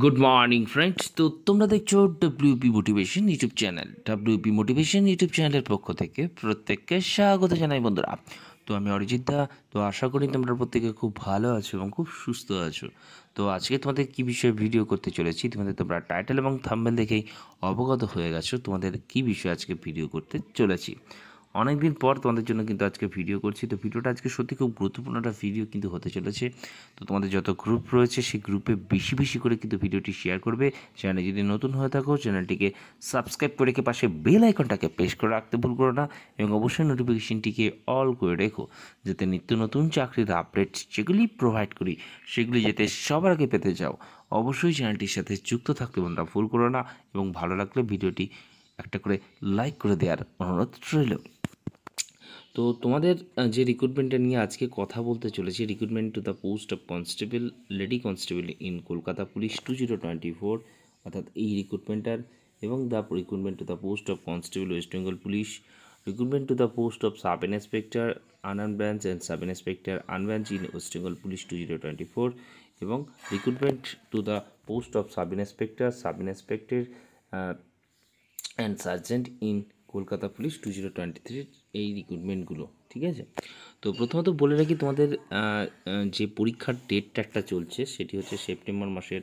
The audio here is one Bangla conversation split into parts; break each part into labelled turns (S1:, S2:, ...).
S1: Good morning friends. তো তোমরা দেখছো WP motivation YouTube channel. WP motivation YouTube চ্যানেলের পক্ষ থেকে প্রত্যেককে স্বাগত জানাই বন্ধুরা। তো আমি অরিজিৎ দা। তো আশা করি তোমরা প্রত্যেকে খুব ভালো আছো এবং খুব সুস্থ আছো। তো আজকে তোমাদের কী বিষয়ে ভিডিও করতে চলেছি, তোমরা টাইটেল এবং থাম্বনেল দেখেই অবগত হয়ে গেছো তোমাদের কী বিষয়ে আজকে ভিডিও করতে চলেছি। অনেক দিন পর তোমাদের জন্য কিন্তু আজকে ভিডিও করছি। তো ভিডিওটা আজকে সত্যি খুব গুরুত্বপূর্ণ একটা ভিডিও কিন্তু হতে চলেছে। তো তোমাদের যত গ্রুপ রয়েছে সেই গ্রুপে বেশি বেশি করে কিন্তু ভিডিওটি শেয়ার করবে। চ্যানেলে যদি নতুন হয়ে থাকো চ্যানেলটিকে সাবস্ক্রাইব করে রেখে পাশে বেল আইকনটাকে প্রেস করে রাখতে ভুল করো না, এবং অবশ্যই নোটিফিকেশনটিকে অল করে রেখো, যাতে নিত্য নতুন চাকরির আপডেট যেগুলি প্রোভাইড করি সেগুলি যাতে সবার আগে পেতে যাও। অবশ্যই চ্যানেলটির সাথে যুক্ত থাকতে বন্ধুরা ভুল করো না, এবং ভালো লাগলে ভিডিওটি একটা করে লাইক করে দেওয়ার অনুরোধ রইল। তো তোমাদের যে রিক্রুটমেন্টটা নিয়ে আজকে কথা বলতে চলেছি, recruitment to the post of constable, lady constable in Kolkata police 2024, অর্থাৎ এই রিক্রুটমেন্টার, এবং the recruitment to the post of constable West Bengal police, recruitment to the post of sub inspector আনন branch and sub inspector unarmed branch in West Bengal police 2024, এবং recruitment to the post of sub inspector and sergeant in Kolkata police 2023 এই রিক্রুটমেন্টগুলো। ঠিক আছে। তো প্রথমত বলে রাখি, তোমাদের যে পরীক্ষার ডেটটা একটা চলছে সেটি হচ্ছে সেপ্টেম্বর মাসের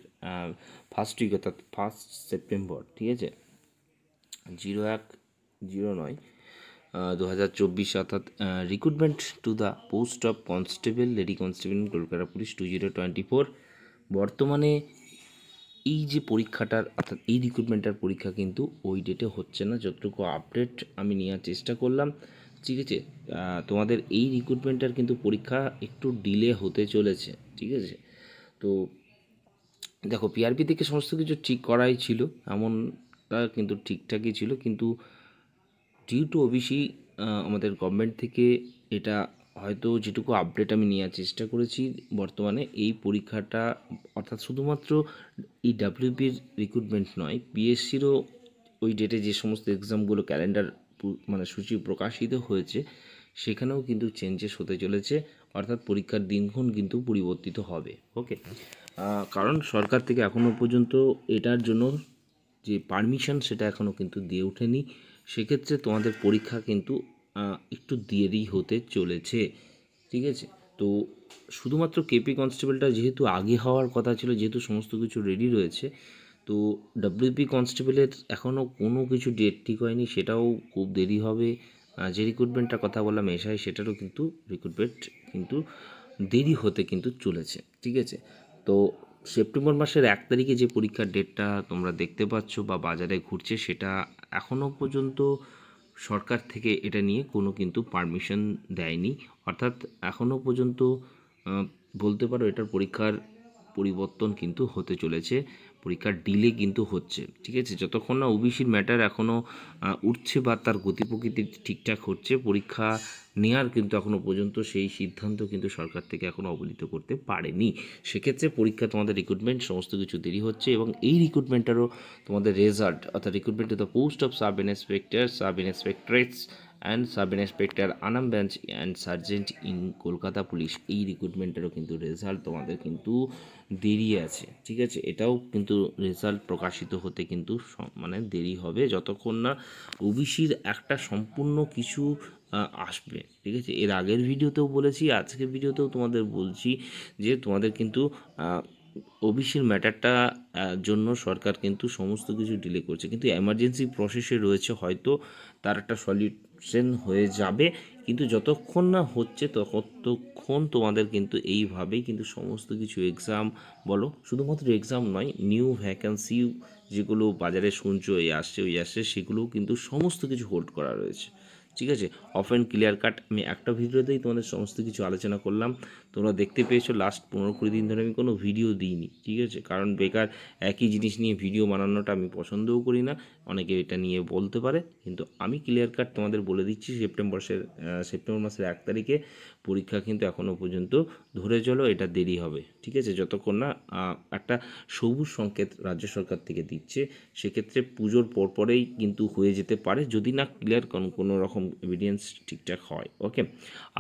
S1: ফার্স্ট উইক, অর্থাৎ 1 সেপ্টেম্বর। ঠিক আছে, 01/09/2024, অর্থাৎ recruitment to the post of constable, lady constable in Kolkata police 2024। বর্তমানে এই যে পরীক্ষাটার, অর্থাৎ এই রিক্রুটমেন্টের পরীক্ষা কিন্তু ওই ডেটে হচ্ছে না, যতটুকু আপডেট আমি নেওয়ার চেষ্টা করলাম। ঠিক আছে, তোমাদের এই রিক্রুটমেন্টের কিন্তু পরীক্ষা একটু ডিলে হতে চলেছে। ঠিক আছে, তো দেখো, পিআরপি থেকে সমস্ত কিছু ঠিক করাই ছিল, এমনটা কিন্তু ঠিকঠাকই ছিল, কিন্তু ডিউ টু ওবিসি আমাদের গভর্নমেন্ট থেকে এটা হয়তো যেটুকু আপডেট আমি নেওয়ার চেষ্টা করেছি, বর্তমানে এই পরীক্ষাটা, অর্থাৎ শুধুমাত্র এই ডাব্লিউপির রিক্রুটমেন্ট নয়, পিএসসিরও ওই ডেটে যে সমস্ত এক্সামগুলো ক্যালেন্ডার মানে সূচি প্রকাশিত হয়েছে সেখানেও কিন্তু চেঞ্জেস হতে চলেছে, অর্থাৎ পরীক্ষার দিনক্ষণ কিন্তু পরিবর্তিত হবে। ওকে, কারণ সরকার থেকে এখনও পর্যন্ত এটার জন্য যে পারমিশন সেটা এখনও কিন্তু দিয়ে ওঠেনি। সেক্ষেত্রে তোমাদের পরীক্ষা কিন্তু একটু দেরি হতে চলেছে। ঠিক আছে, তো শুধুমাত্র কেপি কনস্টেবলটা যেহেতু আগে হওয়ার কথা ছিল, যেহেতু সমস্ত কিছু রেডি রয়েছে, তো ডাব্লিউপি কনস্টেবলের এখনও কোনো কিছু ডেট ঠিক হয়নি, সেটাও খুব দেরি হবে। যে রিক্রুটমেন্টটার কথা বললাম এসআই, সেটারও কিন্তু রিক্রুটমেন্ট কিন্তু দেরি হতে কিন্তু চলেছে। ঠিক আছে, তো সেপ্টেম্বর মাসের 1 তারিখে যে পরীক্ষার ডেটটা তোমরা দেখতে পাচ্ছ বা বাজারে ঘুরছে, সেটা এখনও পর্যন্ত সরকার থেকে এটা নিয়ে কোনো কিন্তু পারমিশন দেয়নি, অর্থাৎ এখনও পর্যন্ত বলতে পারো এটার পরীক্ষার পরিবর্তন কিন্তু হতে চলেছে, পরীক্ষার ডিলে কিন্তু হচ্ছে। ঠিক আছে, যতক্ষণ না ওবিসির ম্যাটার এখনও উঠছে বা তার গতি প্রকৃতি ঠিকঠাক হচ্ছে, পরীক্ষা নেওয়ার কিন্তু এখনও পর্যন্ত সেই সিদ্ধান্ত কিন্তু সরকার থেকে এখনও অবনীত করতে পারেনি। সেক্ষেত্রে পরীক্ষা, তোমাদের রিক্রুটমেন্ট সমস্ত কিছু দেরি হচ্ছে, এবং এই রিক্রুটমেন্টেরও তোমাদের রেজাল্ট, অর্থাৎ recruitment to the post of sub inspector, sub inspectorates and sub inspector আনাম branch and sergeant in Kolkata police, এই রিক্রুটমেন্টেরও কিন্তু রেজাল্ট তোমাদের কিন্তু দেরি আছে। ঠিক আছে, এটাও কিন্তু রেজাল্ট প্রকাশিত হতে কিন্তু মানে দেরি হবে, যতক্ষণ না ওবিসির একটা সম্পূর্ণ কিছু আসবে। ঠিক আছে, এর আগের ভিডিওতেও বলেছি, আজকের ভিডিওতেও তোমাদের বলছি যে তোমাদের কিন্তু ওবিসির ম্যাটারটা জন্য সরকার কিন্তু সমস্ত কিছু ডিলে করছে, কিন্তু এমার্জেন্সি প্রসেসে রয়েছে, হয়তো তার একটা সলিউশন হয়ে যাবে, কিন্তু যতক্ষণ না হচ্ছে ততক্ষণ তোমাদের কিন্তু এইভাবেই কিন্তু সমস্ত কিছু এক্সাম বলো, শুধুমাত্র এক্সাম নয়, নিউ ভ্যাকেন্সি যেগুলো বাজারে শুনছো এই আসছে সেগুলোও কিন্তু সমস্ত কিছু হোল্ড করা রয়েছে। ঠিক আছে, অফ অ্যান্ড ক্লিয়ার কাট আমি একটা ভিডিওতেই তোমাদের সমস্ত কিছু আলোচনা করলাম, তোমরা দেখতে পেয়েছো। লাস্ট 15-20 দিন ধরে আমি কোনো ভিডিও দিইনি। ঠিক আছে, কারণ বেকার একই জিনিস নিয়ে ভিডিও বানানোটা আমি পছন্দও করি না, অনেকে এটা নিয়ে বলতে পারে, কিন্তু আমি ক্লিয়ার কাট তোমাদের বলে দিচ্ছি, সেপ্টেম্বর মাসের 1 তারিখে পরীক্ষা কিন্তু এখনও পর্যন্ত ধরে চলো, এটা দেরি হবে। ঠিক আছে, যতক্ষণ না একটা সবুজ সংকেত রাজ্য সরকার থেকে দিচ্ছে, সেক্ষেত্রে পুজোর পরপরেই কিন্তু হয়ে যেতে পারে, যদি না ক্লিয়ার কোনো রকম এভিডেন্স ঠিকঠাক হয়। ওকে,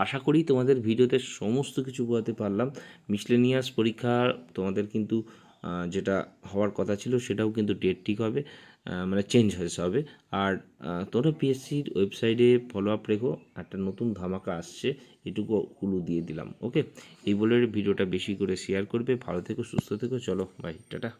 S1: আশা করি তোমাদের ভিডিওতে সমস্ত কিছু বোঝাতে পারলাম। মিসলেনিয়াস পরীক্ষা তোমাদের কিন্তু যেটা হওয়ার কথা ছিল সেটাও কিন্তু ডেট ঠিক হবে, মানে চেঞ্জ হবে। আর তোমরা পিএসসির ওয়েবসাইটে ফলো আপ রেখো, একটা নতুন ধামাকা আসছে, এটুকু ক্লু দিয়ে দিলাম। ওকে, এই বলে ভিডিওটা বেশি করে শেয়ার করবে। ভালো থেকো, সুস্থ থেকো, চলো বাই, টাটা।